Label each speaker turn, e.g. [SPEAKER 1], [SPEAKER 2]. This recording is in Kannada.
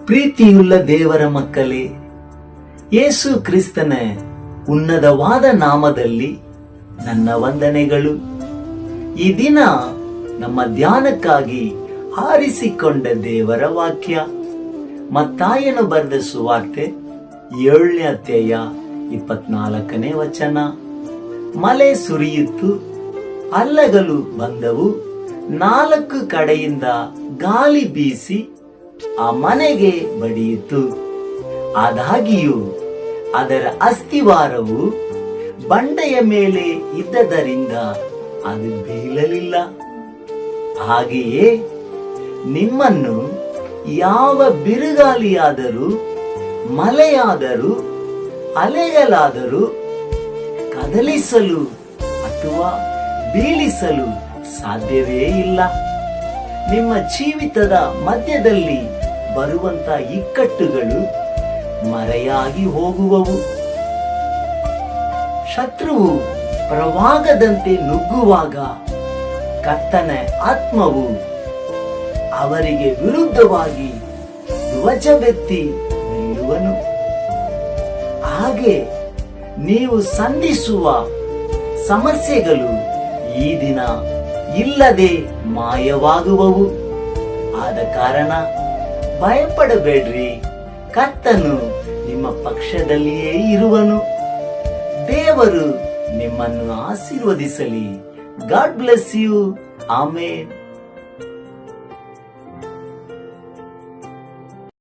[SPEAKER 1] ಪ್ರೀತಿಯುಳ್ಳ ದೇವರ ಮಕ್ಕಳೇ, ಯೇಸು ಕ್ರಿಸ್ತನ ಉನ್ನತವಾದ ನಾಮದಲ್ಲಿ ನನ್ನ ವಂದನೆಗಳು. ಈ ದಿನ ನಮ್ಮ ಧ್ಯಾನಕ್ಕಾಗಿ ಆರಿಸಿಕೊಂಡ ದೇವರ ವಾಕ್ಯ ಮತ್ತಾಯನು ಬರೆದ ಸುವಾರ್ತೆ 7ನೇ ಅಧ್ಯಾಯ 24ನೇ ವಚನ. ಮಳೆ ಸುರಿಯಿತು, ಅಲೆಗಳು ಬಂದವು, 4 ಕಡೆಯಿಂದ ಗಾಳಿ ಬೀಸಿ ಆ ಮನೆಗೆ ಬಡಿಯಿತು. ಆದಾಗಿಯೂ ಅದರ ಅಸ್ಥಿವಾರವು ಬಂಡೆಯ ಮೇಲೆ ಇದ್ದದರಿಂದ ಅದು ಬೀಳಲಿಲ್ಲ. ಹಾಗೆಯೇ ನಿಮ್ಮನ್ನು ಯಾವ ಬಿರುಗಾಳಿಯಾದರೂ, ಮಳೆಯಾದರೂ, ಅಲೆಗಳಾದರೂ ಕದಲಿಸಲು ಅಥವಾ ಬೀಳಿಸಲು ಸಾಧ್ಯವೇ ಇಲ್ಲ. ನಿಮ್ಮ ಜೀವಿತದ ಮಧ್ಯದಲ್ಲಿ ಬರುವಂತ ಇಕ್ಕಟ್ಟುಗಳು ಮರೆಯಾಗಿ ಹೋಗುವವು. ಶತ್ರುವು ಪ್ರವಾಹದಂತೆ ನುಗ್ಗುವಾಗ ಕರ್ತನ ಆತ್ಮವು ಅವರಿಗೆ ವಿರುದ್ಧವಾಗಿ ಧ್ವಜವೆತ್ತಿ ನಿಲ್ಲುವನು. ಹಾಗೆ ನೀವು ಸಂಧಿಸುವ ಸಮಸ್ಯೆಗಳು ಈ ದಿನ ಇಲ್ಲದೆ ಮಾಯವಾಗುವವು. ಆದ ಕಾರಣ ಭಯಪಡಬೇಡ್ರಿ, ಕರ್ತನು ನಿಮ್ಮ ಪಕ್ಷದಲ್ಲಿಯೇ ಇರುವನು. ದೇವರು ನಿಮ್ಮನ್ನು ಆಶೀರ್ವದಿಸಲಿ. God bless you. ಆಮೇನ್.